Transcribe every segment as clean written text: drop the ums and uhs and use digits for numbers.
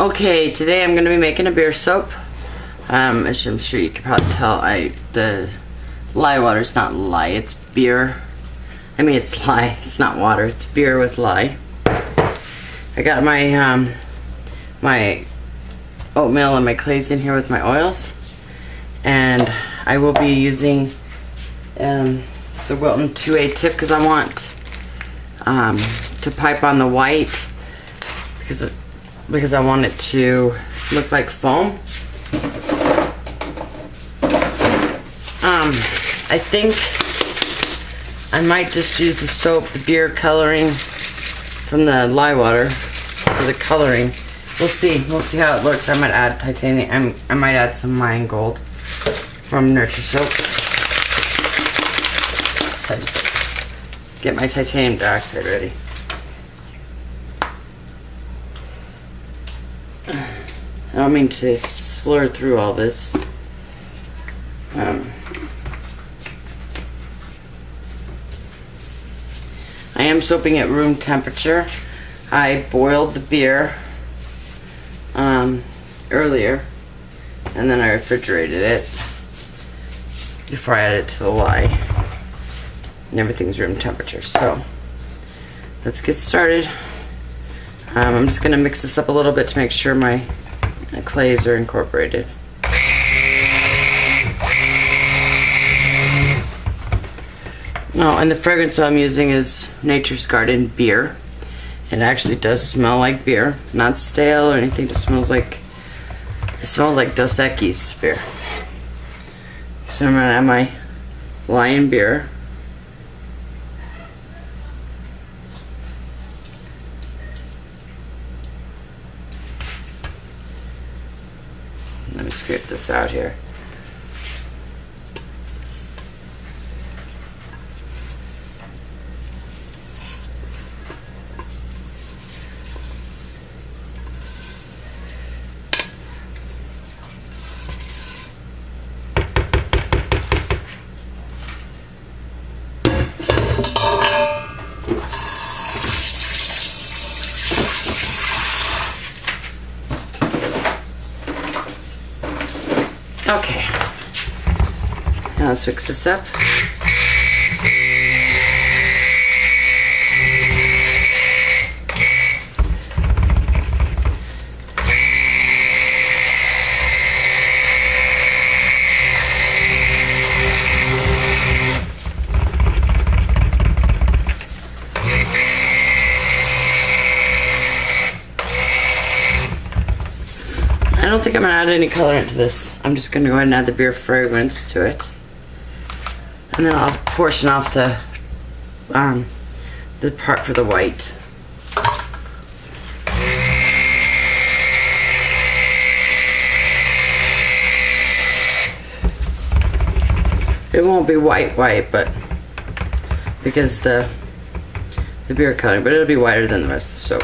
Okay, today I'm going to be making a beer soap. As I'm sure you can probably tell, the lye water's not lye, it's beer. I mean, it's lye, it's not water, it's beer with lye. I got my my oatmeal and my clays in here with my oils, and I will be using the Wilton 2A tip because I want to pipe on the white because I want it to look like foam. I think I might just use the soap, the beer coloring from the lye water for the coloring. We'll see. We'll see how it looks. I might add titanium. I might add some Mayan Gold from Nurture Soap. So I just get my titanium dioxide ready. I don't mean to slur through all this. I am soaping at room temperature. I boiled the beer earlier, and then I refrigerated it before I added it to the lye. And everything's room temperature. So let's get started. I'm just gonna mix this up a little bit to make sure my clays are incorporated. Oh, and the fragrance I'm using is Nature's Garden beer. It actually does smell like beer, not stale or anything. It smells like Dos Equis beer. So I'm gonna add my lion beer. Let me scrape this out here. Okay, now let's mix this up. I don't think I'm gonna add any colorant to this. I'm just gonna go ahead and add the beer fragrance to it, and then I'll portion off the part for the white. It won't be white, but because the beer coloring, but it'll be whiter than the rest of the soap.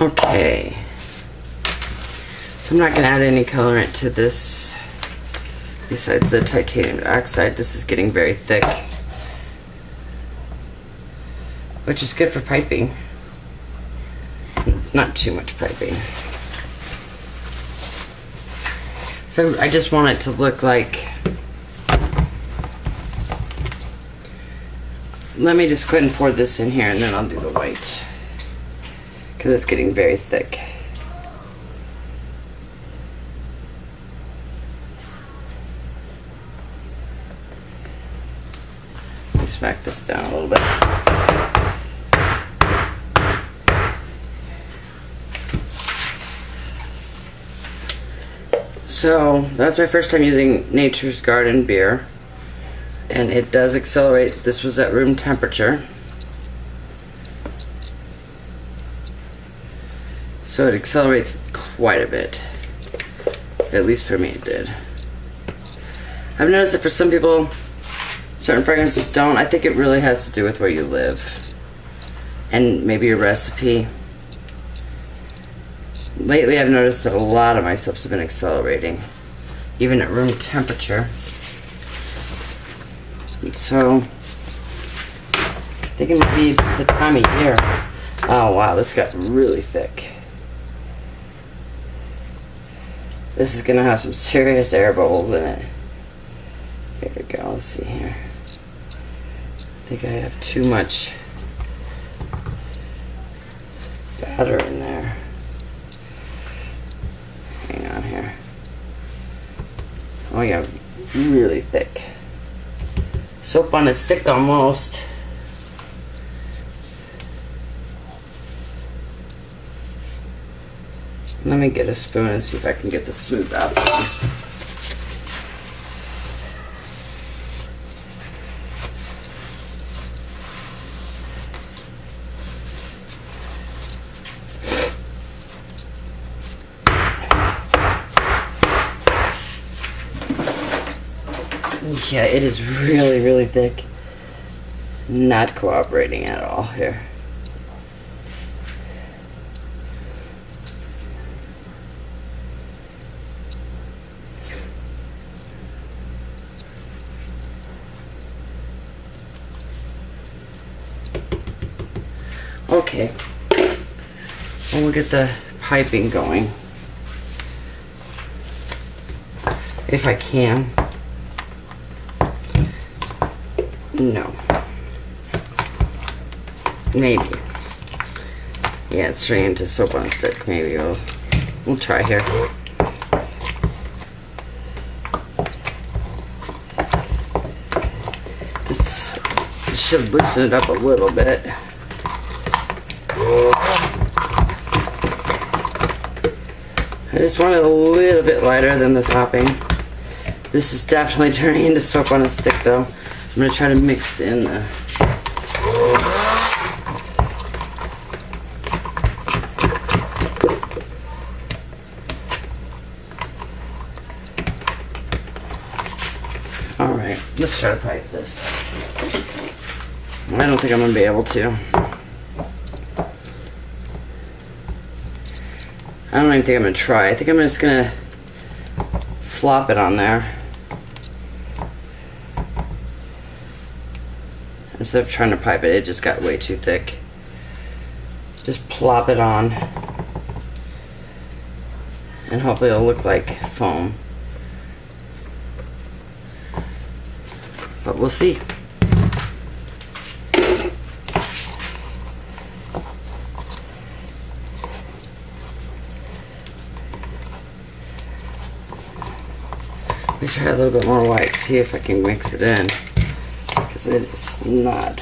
Okay, so I'm not going to add any colorant to this besides the titanium dioxide. This is getting very thick, which is good for piping. Not too much piping. So I just want it to look like, let me just go ahead and pour this in here and then I'll do the white, because it's getting very thick. Let's back this down a little bit. So that's my first time using Nature's Garden beer, and it does accelerate. This was at room temperature. So it accelerates quite a bit. At least for me it did. I've noticed that for some people, certain fragrances don't. I think it really has to do with where you live and maybe your recipe. Lately I've noticed that a lot of my soaps have been accelerating. even at room temperature. And so I think it might be it's the time of year. Oh wow, this got really thick. This is gonna have some serious air bubbles in it. Here we go, let's see here. I think I have too much batter in there. Hang on here. Oh yeah, really thick. Soap on a stick almost. Let me get a spoon and see if I can get this smoothed out some. Yeah, it is really, really thick. Not cooperating at all here. Okay, well, we'll get the piping going, if I can. No, maybe. Yeah, it's turning into soap on a stick. Maybe we'll try here. This should loosen it up a little bit. I just want it a little bit lighter than the topping. This is definitely turning into soap on a stick though. I'm going to try to mix in the... Alright, let's try to pipe this. I don't think I'm going to be able to. I don't even think I'm going to try. I think I'm just going to flop it on there. Instead of trying to pipe it, it just got way too thick. Just plop it on. And hopefully it'll look like foam. But we'll see. Let me try a little bit more white, see if I can mix it in. Because it is not.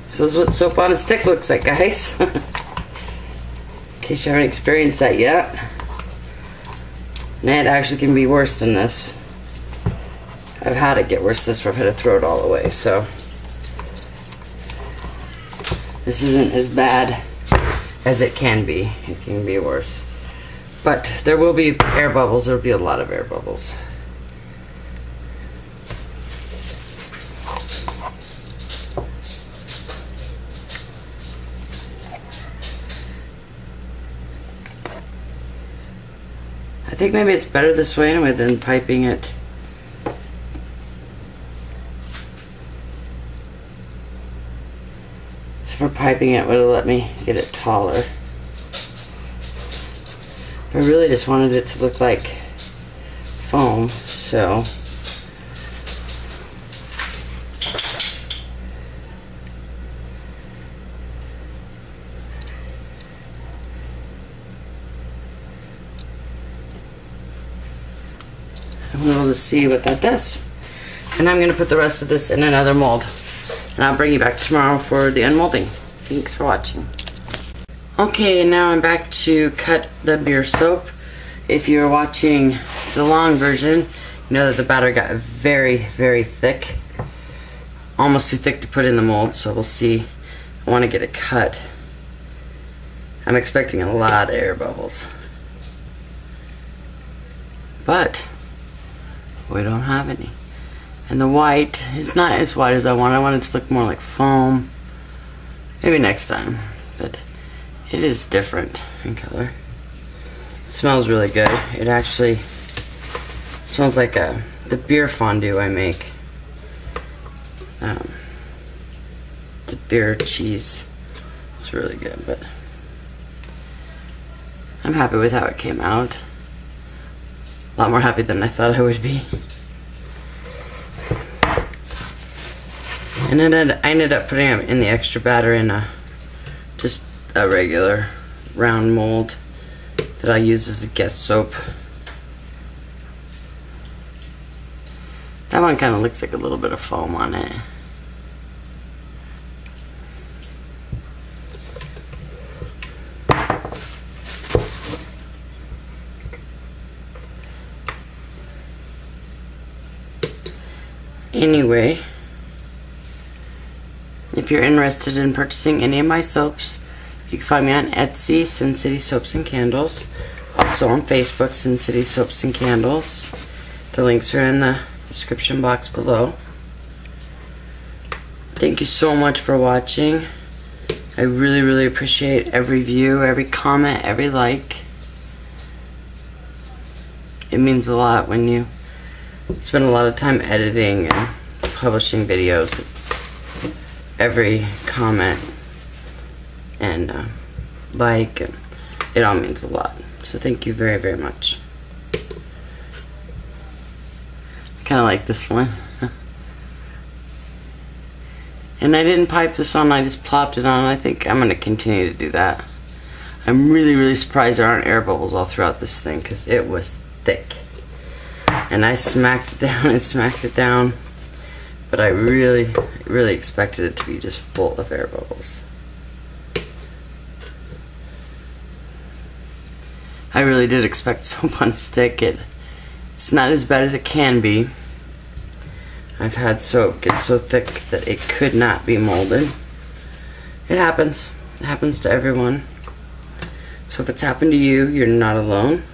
So this is what soap on a stick looks like, guys. In case you haven't experienced that yet. And it actually can be worse than this. I've had it get worse than this where I've had to throw it all away, so. This isn't as bad as it can be. It can be worse. But there will be air bubbles. There will be a lot of air bubbles. I think maybe it's better this way anyway than piping it. For piping it would have let me get it taller. I really just wanted it to look like foam, so I'm able to see what that does. And I'm going to put the rest of this in another mold. And I'll bring you back tomorrow for the unmolding. Thanks for watching. Okay, now I'm back to cut the beer soap. If you're watching the long version, you know that the batter got very, very thick. Almost too thick to put in the mold, so we'll see. I want to get it cut. I'm expecting a lot of air bubbles. But we don't have any. And the white is not as white as I want. I want it to look more like foam. Maybe next time, but it is different in color. It smells really good. It actually smells like the beer fondue I make. It's a beer cheese. It's really good, but I'm happy with how it came out. A lot more happy than I thought I would be. And then I ended up putting it in the extra batter in just a regular round mold that I use as a guest soap. That one kind of looks like a little bit of foam on it. Anyway, if you're interested in purchasing any of my soaps, you can find me on Etsy, Sin City Soaps and Candles. Also on Facebook, Sin City Soaps and Candles. The links are in the description box below. Thank you so much for watching. I really, really appreciate every view, every comment, every like. It means a lot when you spend a lot of time editing and publishing videos. It's every comment and like, and it all means a lot. So thank you very, very much. I kind of like this one. And I didn't pipe this on, I just plopped it on. I think I'm going to continue to do that. I'm really, really surprised there aren't air bubbles all throughout this thing because it was thick. And I smacked it down and smacked it down. But I really, really expected it to be just full of air bubbles. I really did expect soap on stick. It's not as bad as it can be. I've had soap get so thick that it could not be molded. It happens. It happens to everyone. So if it's happened to you, you're not alone.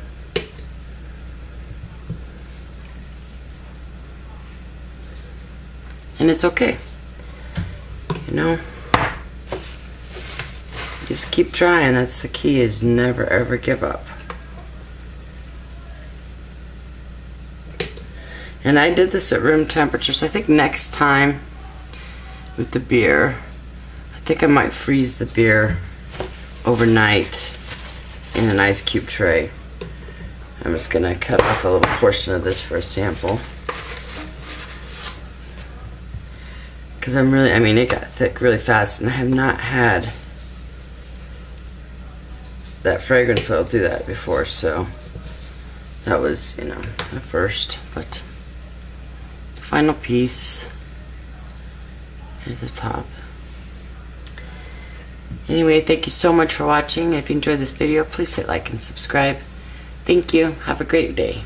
And it's okay. You know? Just keep trying. That's the key, is never ever give up. And I did this at room temperature, so I think next time with the beer, I think I might freeze the beer overnight in an ice cube tray. I'm just gonna cut off a little portion of this for a sample. Because it got thick really fast, and I have not had that fragrance oil do that before, so that was, the first. But the final piece is the top. Anyway, thank you so much for watching. If you enjoyed this video, please hit like and subscribe. Thank you. Have a great day.